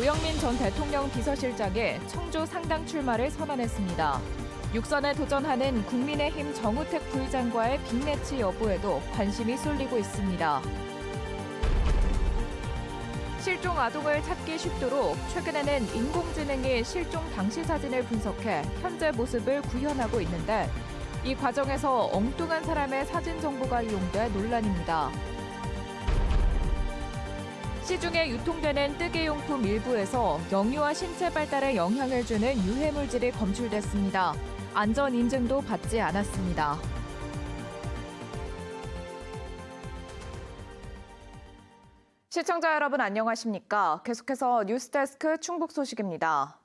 노영민 전 대통령 비서실장이 청주 상당 출마를 선언했습니다. 육선에 도전하는 국민의힘 정우택 부의장과의 빅매치 여부에도 관심이 쏠리고 있습니다. 실종 아동을 찾기 쉽도록 최근에는 인공지능이 실종 당시 사진을 분석해 현재 모습을 구현하고 있는데 이 과정에서 엉뚱한 사람의 사진 정보가 이용돼 논란입니다. 시중에 유통되는 뜨개용품 일부에서 영유아 신체 발달에 영향을 주는 유해물질이 검출됐습니다. 안전 인증도 받지 않았습니다. 시청자 여러분 안녕하십니까? 계속해서 뉴스데스크 충북 소식입니다.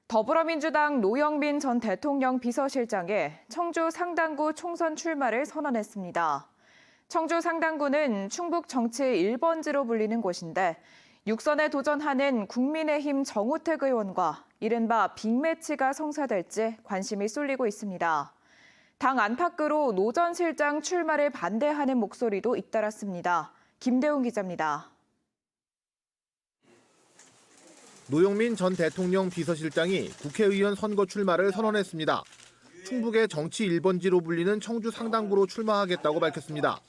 더불어민주당 노영민 전 대통령 비서실장이 청주 상당구 총선 출마를 선언했습니다. 청주 상당구는 충북 정치 1번지로 불리는 곳인데 육선에 도전하는 국민의힘 정우택 의원과 이른바 빅매치가 성사될지 관심이 쏠리고 있습니다. 당 안팎으로 노 전 실장 출마를 반대하는 목소리도 잇따랐습니다. 김대웅 기자입니다. 노영민 전 대통령 비서실장이 국회의원 선거 출마를 선언했습니다. 충북의 정치 1번지로 불리는 청주 상당구로 출마하겠다고 밝혔습니다.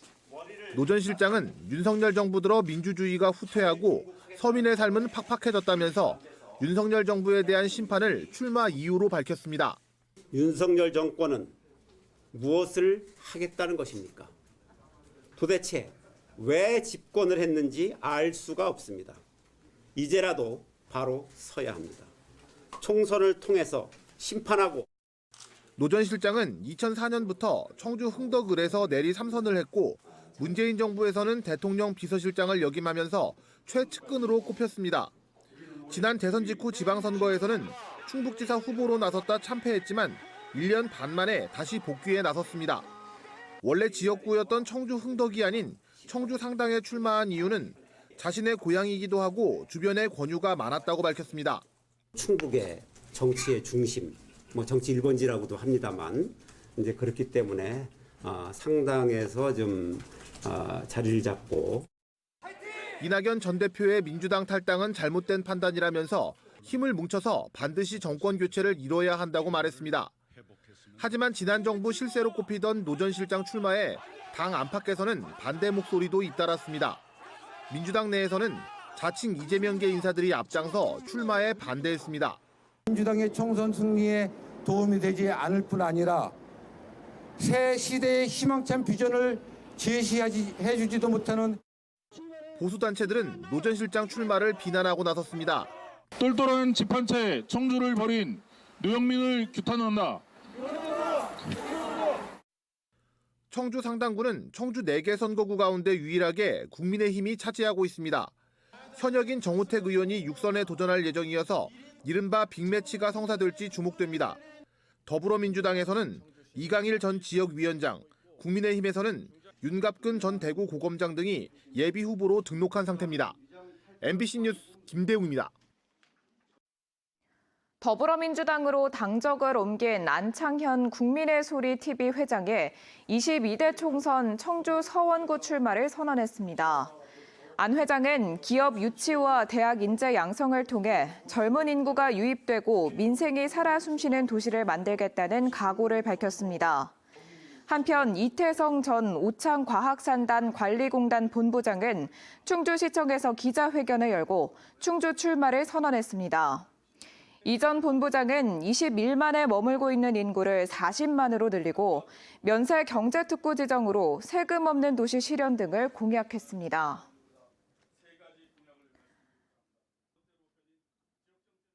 노 전 실장은 윤석열 정부 들어 민주주의가 후퇴하고 서민의 삶은 팍팍해졌다면서 윤석열 정부에 대한 심판을 출마 이유로 밝혔습니다. 윤석열 정권은 무엇을 하겠다는 것입니까? 도대체 왜 집권을 했는지 알 수가 없습니다. 이제라도 바로 서야 합니다. 총선을 통해서 심판하고. 노 전 실장은 2004년부터 청주 흥덕을에서 내리 3선을 했고 문재인 정부에서는 대통령 비서실장을 역임하면서 최측근으로 꼽혔습니다. 지난 대선 직후 지방선거에서는 충북지사 후보로 나섰다 참패했지만 1년 반 만에 다시 복귀에 나섰습니다. 원래 지역구였던 청주 흥덕이 아닌 청주 상당에 출마한 이유는 자신의 고향이기도 하고 주변에 권유가 많았다고 밝혔습니다. 충북의 정치의 중심, 정치 1번지라고도 합니다만 이제 그렇기 때문에 상당에서 좀 자리를 잡고. 이낙연 전 대표의 민주당 탈당은 잘못된 판단이라면서 힘을 뭉쳐서 반드시 정권 교체를 이뤄야 한다고 말했습니다. 하지만 지난 정부 실세로 꼽히던 노 전 실장 출마에 당 안팎에서는 반대 목소리도 잇따랐습니다. 민주당 내에서는 자칭 이재명계 인사들이 앞장서 출마에 반대했습니다. 민주당의 총선 승리에 도움이 되지 않을 뿐 아니라 새 시대의 희망찬 비전을 제시해주지도 못하는. 보수단체들은 노 전 실장 출마를 비난하고 나섰습니다. 똘똘한 집 한 채에 청주를 버린 노영민을 규탄한다. 청주 상당구는 청주 4개 선거구 가운데 유일하게 국민의힘이 차지하고 있습니다. 현역인 정우택 의원이 육선에 도전할 예정이어서 이른바 빅매치가 성사될지 주목됩니다. 더불어민주당에서는 이강일 전 지역위원장, 국민의힘에서는 윤갑근 전 대구고검장 등이 예비 후보로 등록한 상태입니다. MBC 뉴스 김대웅입니다. 더불어민주당으로 당적을 옮긴 안창현 국민의 소리 TV 회장이 22대 총선 청주 서원구 출마를 선언했습니다. 안 회장은 기업 유치와 대학 인재 양성을 통해 젊은 인구가 유입되고 민생이 살아 숨쉬는 도시를 만들겠다는 각오를 밝혔습니다. 한편 이태성 전 오창과학산단 관리공단 본부장은 충주시청에서 기자회견을 열고 충주 출마를 선언했습니다. 이 전 본부장은 21만에 머물고 있는 인구를 40만으로 늘리고 면세 경제특구 지정으로 세금 없는 도시 실현 등을 공약했습니다.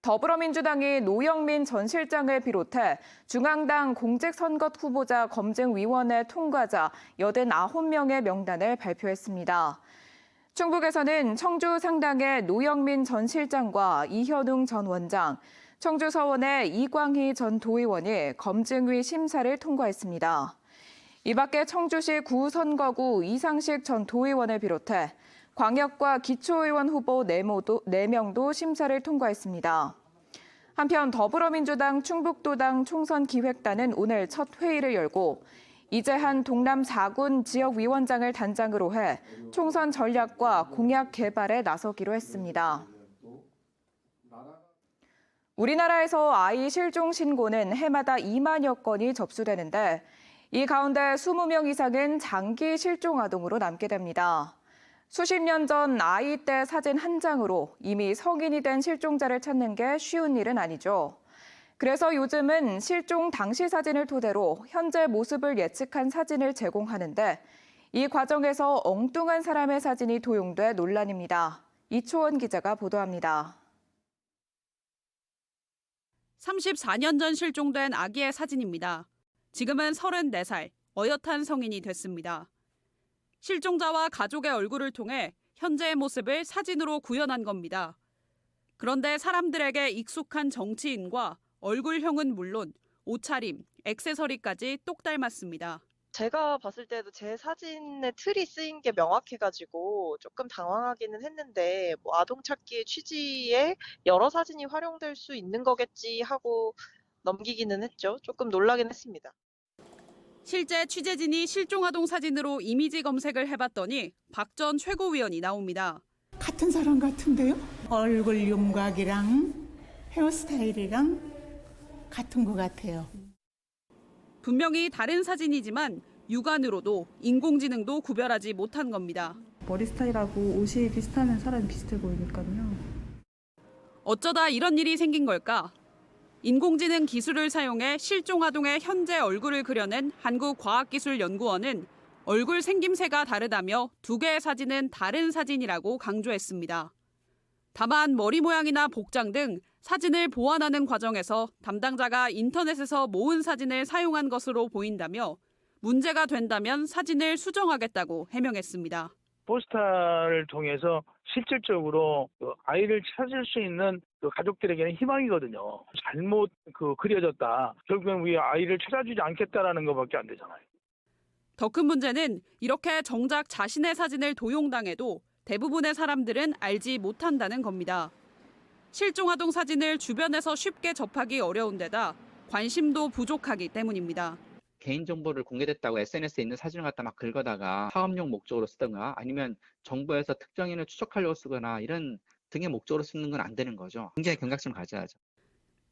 더불어민주당이 노영민 전 실장을 비롯해 중앙당 공직선거 후보자 검증위원회 통과자 89명의 명단을 발표했습니다. 충북에서는 청주 상당의 노영민 전 실장과 이현웅 전 원장, 청주 서원의 이광희 전 도의원이 검증위 심사를 통과했습니다. 이 밖에 청주시 구선거구 이상식 전 도의원을 비롯해 광역과 기초의원 후보 4명도 심사를 통과했습니다. 한편 더불어민주당 충북도당 총선기획단은 오늘 첫 회의를 열고 이재한 동남 4군 지역위원장을 단장으로 해 총선 전략과 공약 개발에 나서기로 했습니다. 우리나라에서 아이 실종 신고는 해마다 2만여 건이 접수되는데 이 가운데 20명 이상은 장기 실종 아동으로 남게 됩니다. 수십 년 전 아이 때 사진 한 장으로 이미 성인이 된 실종자를 찾는 게 쉬운 일은 아니죠. 그래서 요즘은 실종 당시 사진을 토대로 현재 모습을 예측한 사진을 제공하는데 이 과정에서 엉뚱한 사람의 사진이 도용돼 논란입니다. 이초원 기자가 보도합니다. 34년 전 실종된 아기의 사진입니다. 지금은 34살, 어엿한 성인이 됐습니다. 실종자와 가족의 얼굴을 통해 현재의 모습을 사진으로 구현한 겁니다. 그런데 사람들에게 익숙한 정치인과 얼굴형은 물론 옷차림, 액세서리까지 똑 닮았습니다. 제가 봤을 때도 제 사진의 틀이 쓰인 게 명확해가지고 조금 당황하기는 했는데 뭐 아동 찾기의 취지에 여러 사진이 활용될 수 있는 거겠지 하고 넘기기는 했죠. 조금 놀라긴 했습니다. 실제 취재진이 실종아동 사진으로 이미지 검색을 해봤더니 박 전 최고위원이 나옵니다. 같은 사람 같은데요? 얼굴 윤곽이랑 헤어스타일이랑 같은 것 같아요. 분명히 다른 사진이지만 육안으로도 인공지능도 구별하지 못한 겁니다. 머리 스타일하고 옷이 비슷하면 사람이 비슷해 보이니까요. 어쩌다 이런 일이 생긴 걸까? 인공지능 기술을 사용해 실종 아동의 현재 얼굴을 그려낸 한국과학기술연구원은 얼굴 생김새가 다르다며 두 개의 사진은 다른 사진이라고 강조했습니다. 다만 머리 모양이나 복장 등 사진을 보완하는 과정에서 담당자가 인터넷에서 모은 사진을 사용한 것으로 보인다며 문제가 된다면 사진을 수정하겠다고 해명했습니다. 포스터를 통해서 실질적으로 아이를 찾을 수 있는 가족들에게는 희망이거든요. 잘못 그려졌다. 결국엔 우리 아이를 찾아주지 않겠다라는 것밖에 안 되잖아요. 더 큰 문제는 이렇게 정작 자신의 사진을 도용당해도 대부분의 사람들은 알지 못한다는 겁니다. 실종아동 사진을 주변에서 쉽게 접하기 어려운 데다 관심도 부족하기 때문입니다. 개인정보를 공개됐다고 SNS에 있는 사진을 갖다 막 긁어다가 사업용 목적으로 쓰거나 아니면 정부에서 특정인을 추적하려고 쓰거나 이런 등의 목적으로 쓰는 건 안 되는 거죠. 굉장히 경각심을 가져야죠.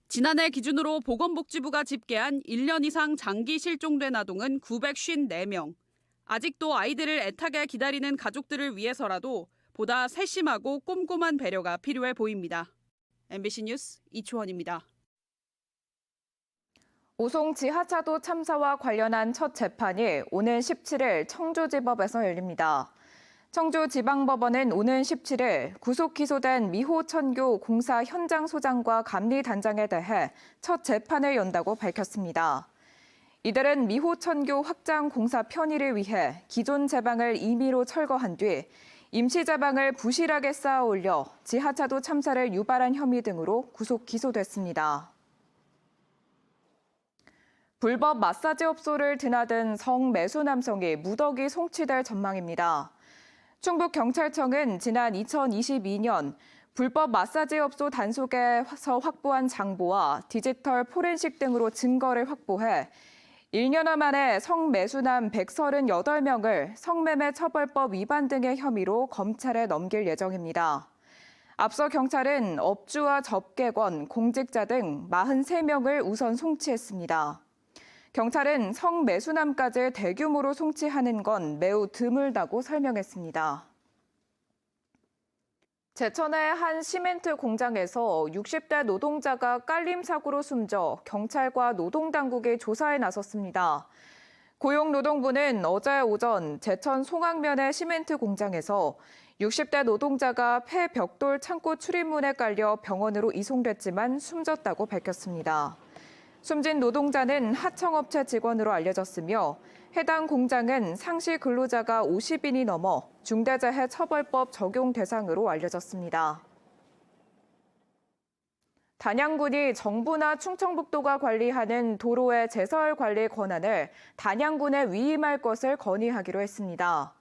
지난해 기준으로 보건복지부가 집계한 1년 이상 장기 실종된 아동은 954명. 아직도 아이들을 애타게 기다리는 가족들을 위해서라도 보다 세심하고 꼼꼼한 배려가 필요해 보입니다. MBC 뉴스 이초원입니다. 오송 지하차도 참사와 관련한 첫 재판이 오는 17일 청주지법에서 열립니다. 청주지방법원은 오는 17일 구속 기소된 미호천교 공사 현장 소장과 감리단장에 대해 첫 재판을 연다고 밝혔습니다. 이들은 미호천교 확장 공사 편의를 위해 기존 제방을 임의로 철거한 뒤 임시 제방을 부실하게 쌓아 올려 지하차도 참사를 유발한 혐의 등으로 구속 기소됐습니다. 불법 마사지 업소를 드나든 성매수 남성이 무더기 송치될 전망입니다. 충북경찰청은 지난 2022년 불법 마사지 업소 단속에서 확보한 장보와 디지털 포렌식 등으로 증거를 확보해 1년여 만에 성매수남 138명을 성매매 처벌법 위반 등의 혐의로 검찰에 넘길 예정입니다. 앞서 경찰은 업주와 접객원, 공직자 등 43명을 우선 송치했습니다. 경찰은 성매수남까지 대규모로 송치하는 건 매우 드물다고 설명했습니다. 제천의 한 시멘트 공장에서 60대 노동자가 깔림 사고로 숨져 경찰과 노동당국이 조사에 나섰습니다. 고용노동부는 어제 오전 제천 송악면의 시멘트 공장에서 60대 노동자가 폐벽돌 창고 출입문에 깔려 병원으로 이송됐지만 숨졌다고 밝혔습니다. 숨진 노동자는 하청업체 직원으로 알려졌으며 해당 공장은 상시 근로자가 50인이 넘어 중대재해 처벌법 적용 대상으로 알려졌습니다. 단양군이 정부나 충청북도가 관리하는 도로의 제설 관리 권한을 단양군에 위임할 것을 건의하기로 했습니다.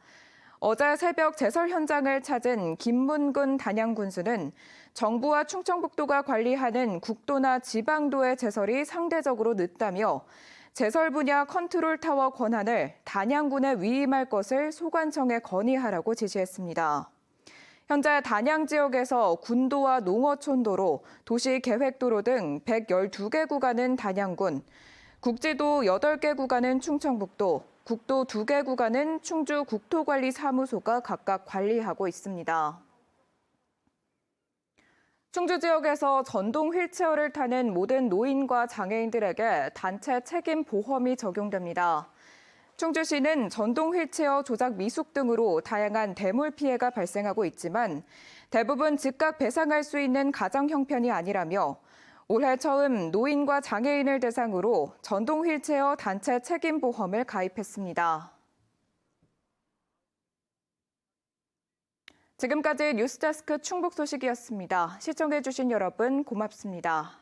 어제 새벽 제설 현장을 찾은 김문근 단양군수는 정부와 충청북도가 관리하는 국도나 지방도의 제설이 상대적으로 늦다며 제설 분야 컨트롤 타워 권한을 단양군에 위임할 것을 소관청에 건의하라고 지시했습니다. 현재 단양 지역에서 군도와 농어촌도로, 도시계획도로 등 112개 구간은 단양군, 국지도 8개 구간은 충청북도, 국도 2개 구간은 충주 국토관리사무소가 각각 관리하고 있습니다. 충주 지역에서 전동 휠체어를 타는 모든 노인과 장애인들에게 단체 책임 보험이 적용됩니다. 충주시는 전동 휠체어 조작 미숙 등으로 다양한 대물 피해가 발생하고 있지만 대부분 즉각 배상할 수 있는 가정 형편이 아니라며 올해 처음 노인과 장애인을 대상으로 전동 휠체어 단체 책임 보험을 가입했습니다. 지금까지 뉴스데스크 충북 소식이었습니다. 시청해주신 여러분 고맙습니다.